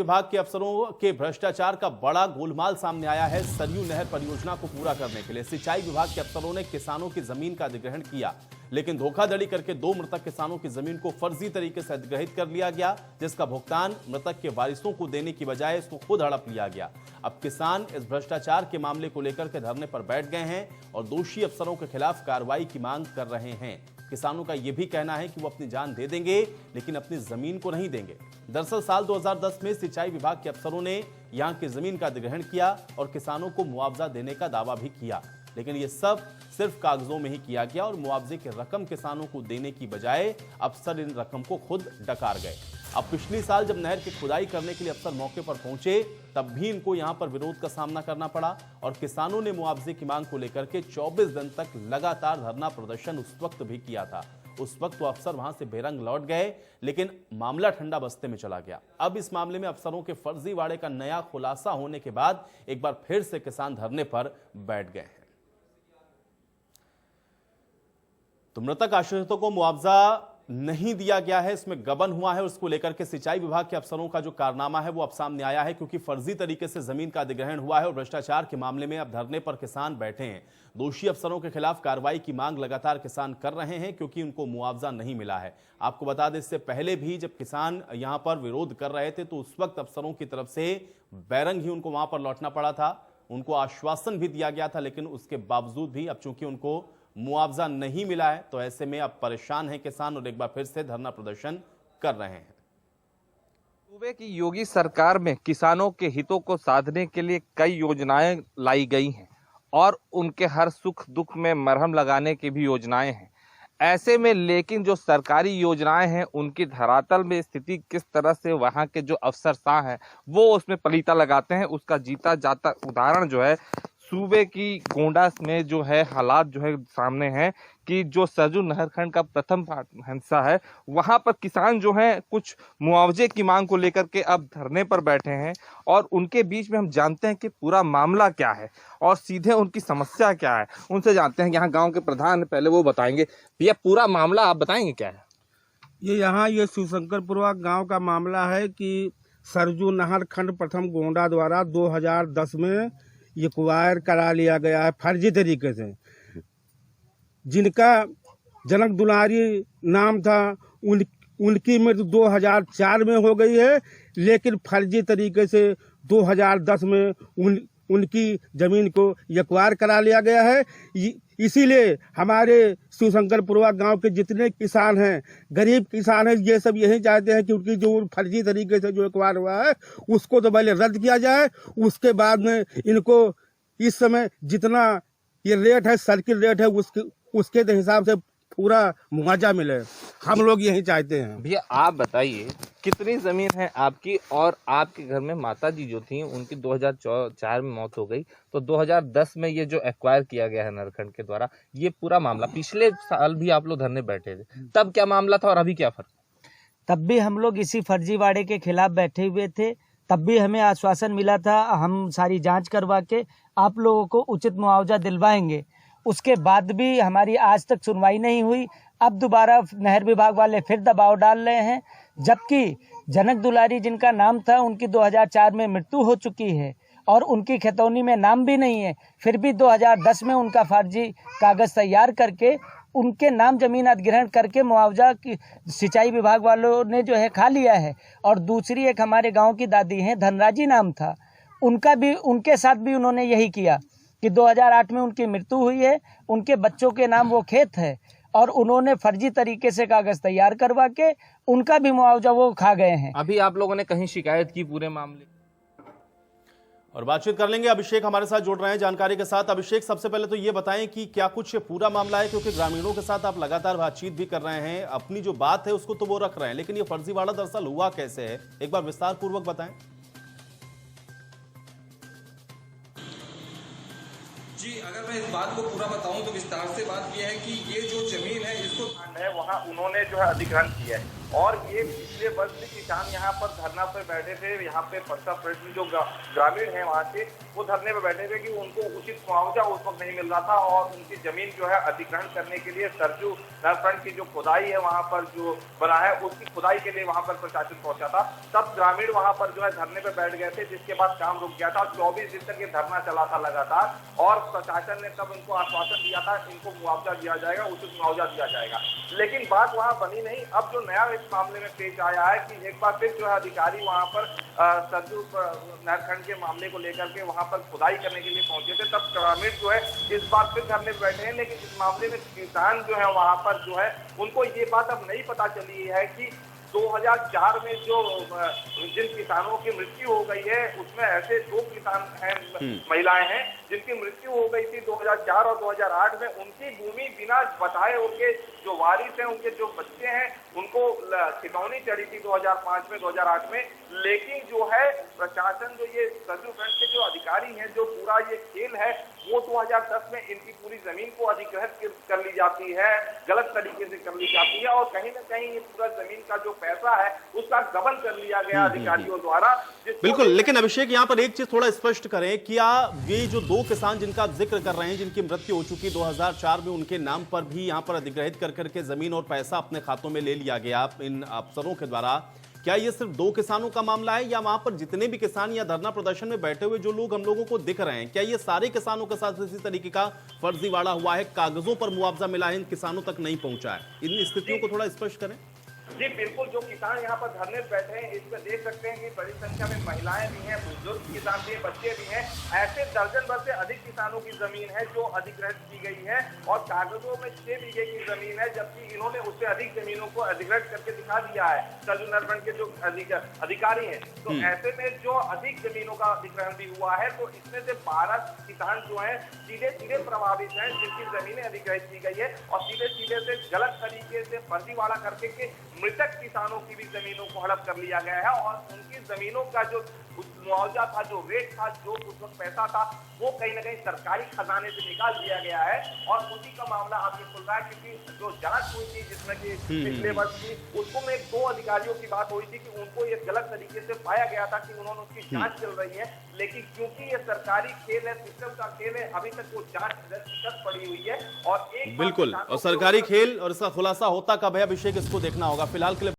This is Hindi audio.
विभाग के अफसरों के भ्रष्टाचार का बड़ा गोलमाल सामने आया है। सरयू नहर परियोजना को पूरा करने के लिए सिंचाई विभाग के अफसरों ने किसानों की जमीन का अधिग्रहण किया, लेकिन धोखाधड़ी करके 2 मृतक किसानों की जमीन को फर्जी तरीके से अधिग्रहित कर लिया गया, जिसका भुगतान मृतक के वारिसों को देने की बजाय इसको खुद हड़प लिया गया। अब किसान इस भ्रष्टाचार के मामले को लेकर के धरने पर बैठ गए हैं और दोषी अफसरों के खिलाफ कार्रवाई की मांग कर रहे हैं। किसानों का यह भी कहना है कि वो अपनी जान दे देंगे, लेकिन अपनी जमीन को नहीं देंगे। दरअसल साल 2010 में सिंचाई विभाग के अफसरों ने यहां की जमीन का अधिग्रहण किया और किसानों को मुआवजा देने का दावा भी किया, लेकिन ये सब सिर्फ कागजों में ही किया गया और मुआवजे की रकम किसानों को देने की बजाय अफसर इन रकम को खुद डकार गए। अब पिछली साल जब नहर की खुदाई करने के लिए अफसर मौके पर पहुंचे, तब भी इनको यहां पर विरोध का सामना करना पड़ा और किसानों ने मुआवजे की मांग को लेकर के 24 दिन तक लगातार धरना प्रदर्शन उस वक्त भी किया था। उस वक्त तो अफसर वहां से बेरंग लौट गए, लेकिन मामला ठंडा बस्ते में चला गया। अब इस मामले में अफसरों के फर्जीवाड़े का नया खुलासा होने के बाद एक बार फिर से किसान धरने पर बैठ गए हैं। तो मृतक आश्रितों को मुआवजा नहीं दिया गया है, इसमें गबन हुआ है। उसको लेकर के सिंचाई विभाग के अफसरों का जो कारनामा है वो अब सामने आया है, क्योंकि फर्जी तरीके से जमीन का अधिग्रहण हुआ है और भ्रष्टाचार के मामले में अब धरने पर किसान बैठे हैं। दोषी अफसरों के खिलाफ कार्रवाई की मांग लगातार किसान कर रहे हैं, क्योंकि उनको मुआवजा नहीं मिला है। आपको बता दें, इससे पहले भी जब किसान यहां पर विरोध कर रहे थे तो उस वक्त अफसरों की तरफ से बैरंग ही उनको वहां पर लौटना पड़ा था। उनको आश्वासन भी दिया गया था, लेकिन उसके बावजूद भी अब चूंकि उनको मुआवजा नहीं मिला है, तो ऐसे में अब परेशान हैं किसान और एक बार फिर से धरना प्रदर्शन कर रहे हैं। सूबे की योगी सरकार में किसानों के हितों को साधने के लिए कई योजनाएं लाई गई हैं और उनके हर सुख दुख में मरहम लगाने की भी योजनाएं हैं। ऐसे में लेकिन जो सरकारी योजनाएं हैं उनकी धरातल में स्थिति किस तरह से वहां के जो अफसरशाह हैं वो उसमें पलीता लगाते हैं, उसका जीता जाता उदाहरण जो है सूबे की गोंडा में जो है हालात जो है सामने हैं कि जो सरयू नहरखंड का प्रथम हिस्सा है वहां पर किसान जो हैं कुछ मुआवजे की मांग को लेकर के अब धरने पर बैठे हैं और उनके बीच में हम जानते हैं कि पूरा मामला क्या है और सीधे उनकी समस्या क्या है। उनसे जानते हैं, यहाँ गांव के प्रधान पहले वो बताएंगे। भैया पूरा मामला आप बताएंगे क्या है? ये शिवशंकरपुरवा गांव का मामला है कि सरयू नहरखंड प्रथम गोंडा द्वारा 2010 में एक्वायर करा लिया गया है फर्जी तरीके से। जिनका जनक दुलारी नाम था उनकी मृत्यु 2004 में हो गई है, लेकिन फर्जी तरीके से 2010 में उनकी जमीन को एक्वायर करा लिया गया है। इसीलिए हमारे शिवशंकरपुरवा गांव के जितने किसान हैं, गरीब किसान हैं, ये सब यही चाहते हैं कि उनकी जो फर्जी तरीके से जो एक्वायर हुआ है उसको तो पहले रद्द किया जाए, उसके बाद में इनको इस समय जितना ये रेट है, सर्किल रेट है, उसके हिसाब से पूरा मुआवजा मिले। हम लोग यही चाहते हैं। भैया आप बताइए कितनी जमीन है आपकी और आपके घर में माता जी जो थी उनकी 2004 में मौत हो गई, तो 2010 में ये जो एक्वायर किया गया है नहरखंड के द्वारा, ये पूरा मामला पिछले साल भी आप लोग धरने बैठे थे, तब क्या मामला था और अभी क्या फर्क? तब भी हम लोग इसी फर्जीवाड़े के खिलाफ बैठे हुए थे। तब भी हमें आश्वासन मिला था हम सारी जांच करवा के आप लोगों को उचित मुआवजा दिलवाएंगे। उसके बाद भी हमारी आज तक सुनवाई नहीं हुई। अब दोबारा नहर विभाग वाले फिर दबाव डाल रहे हैं, जबकि जनक दुलारी जिनका नाम था उनकी 2004 में मृत्यु हो चुकी है और उनकी खतौनी में नाम भी नहीं है, फिर भी 2010 में उनका फर्जी कागज तैयार करके उनके नाम जमीन अधिग्रहण करके मुआवजा की सिंचाई विभाग वालों ने जो है खा लिया है। और दूसरी एक हमारे गांव की दादी हैं, धनराजी नाम था, उनके साथ भी उन्होंने यही किया कि 2008 में उनकी मृत्यु हुई है, उनके बच्चों के नाम वो खेत है और उन्होंने फर्जी तरीके से कागज तैयार करवा के उनका भी मुआवजा वो खा गए हैं। अभी आप लोगों ने कहीं शिकायत की पूरे मामले? और बातचीत कर लेंगे, अभिषेक हमारे साथ जुड़ रहे हैं जानकारी के साथ। अभिषेक, सबसे पहले तो ये बताएं कि क्या कुछ पूरा मामला है, क्योंकि ग्रामीणों के साथ आप लगातार बातचीत भी कर रहे हैं, अपनी जो बात है उसको तो वो रख रहे हैं, लेकिन ये फर्जीवाड़ा दरअसल हुआ कैसे है, एक बार विस्तार पूर्वक बताएं। जी, अगर मैं इस बात को पूरा बताऊं तो विस्तार से बात यह है कि ये जो जमीन है इसको वहाँ उन्होंने जो है अधिग्रहण किया है। और ये पिछले वर्ष भी किसान यहाँ पर धरना पर बैठे थे। यहाँ पे परसा प्रेस में जो ग्रामीण है वहाँ से वो धरने पर बैठे थे कि उनको उचित मुआवजा उस वक्त नहीं मिल रहा था और उनकी जमीन जो है अधिग्रहण करने के लिए सरजू नहरखंड की जो खुदाई है वहाँ पर जो बना है उसकी खुदाई के लिए वहाँ पर प्रशासन पहुंचा था। तब ग्रामीण वहाँ पर जो है धरने पर बैठ गए थे, जिसके बाद काम रुक गया था। 24 दिन तक ये धरना चला था लगातार और प्रशासन ने तब इनको आश्वासन दिया था इनको मुआवजा दिया जाएगा, उचित मुआवजा दिया जाएगा, लेकिन बात वहाँ बनी नहीं। अब जो नया इस मामले में पेश आया है कि एक बार फिर जो है अधिकारी वहाँ पर सरजू नहरखंड के मामले को लेकर के वहाँ पर खुदाई करने के लिए पहुंचे थे। तब ग्रामीण जो है इस बार फिर धरने पर बैठे हैं, लेकिन इस मामले में किसान जो है वहाँ पर जो है उनको ये बात अब नहीं पता चली है कि 2004 में जो जिन किसानों की मृत्यु हो गई है उसमें ऐसे 2 किसान हैं, महिलाएं हैं जिनकी मृत्यु हो गई थी 2004 और 2008 में। उनकी भूमि बिना बताए उनके जो वारिस हैं, उनके जो बच्चे हैं, उनको खिलौनी चढ़ी थी 2005 में 2008 में। लेकिन जो है प्रशासन जो ये सरजू फ्रंट के जो अधिकारी हैं, जो पूरा ये खेल है वो 2010 में इनकी पूरी जमीन को अधिग्रहित कर ली जाती है, गलत तरीके से कर ली जाती है और कहीं ना कहीं ये पूरा जमीन का जो पैसा है उसका गबन कर लिया गया अधिकारियों द्वारा। बिल्कुल, लेकिन अभिषेक यहाँ पर एक चीज थोड़ा स्पष्ट करें, क्या ये जो 2 किसान जिनका आप जिक्र कर रहे हैं, जिनकी मृत्यु हो चुकी 2004 में, उनके नाम पर भी यहाँ पर अधिग्रहित कर करके जमीन और पैसा अपने खातों में ले लिया गया इन अफसरों के द्वारा, क्या ये सिर्फ 2 किसानों का मामला है या वहां पर जितने भी किसान या धरना प्रदर्शन में बैठे हुए जो लोग हम लोगों को दिख रहे हैं, क्या ये सारे किसानों के साथ इसी तरीके का फर्जीवाड़ा हुआ है, कागजों पर मुआवजा मिला है, इन किसानों तक नहीं पहुंचा है? इन स्थितियों को थोड़ा स्पष्ट करें। जी बिल्कुल, जो किसान यहाँ पर धरने बैठे हैं इसमें देख सकते हैं कि बड़ी संख्या में महिलाएं भी हैं, बुजुर्ग किसान भी हैं, बच्चे भी हैं। ऐसे दर्जन भर से अधिक किसानों की जमीन है जो अधिग्रहित की गई है और कागजों में 6 बीघे की जमीन है, जबकि इन्होंने उससे अधिक जमीनों को अधिग्रहित करके दिखा दिया है सरजू नहरखंड के जो अधिकारी हैं। तो ऐसे में जो अधिक जमीनों का अधिग्रहण भी हुआ है, तो इसमें से 12 किसान जो है सीधे प्रभावित हैं, जिनकी जमीनें अधिग्रहित की गई है और सीधे से गलत तरीके से फर्जीवाड़ा करके के मृतक किसानों की भी जमीनों को हड़प कर लिया गया है और उनकी जमीनों का जो मुआवजा था, जो रेट था, जो उस वक्त पैसा था, वो कहीं ना कहीं सरकारी खजाने से निकाल दिया गया है और उसी का मामला आपने खुल रहा है। क्योंकि जो जांच हुई थी जिसमें कि पिछले वर्ष की, उसको में 2 अधिकारियों की बात हुई थी कि उनको ये गलत तरीके से पाया गया था कि उन्होंने उसकी जांच चल रही है, लेकिन क्योंकि ये सरकारी खेल है, सिस्टम का खेल है, अभी तक वो जांच पड़ी हुई है। और एक बिल्कुल, और सरकारी खेल और इसका खुलासा होता कब है अभिषेक, इसको देखना होगा। फिलहाल के लिए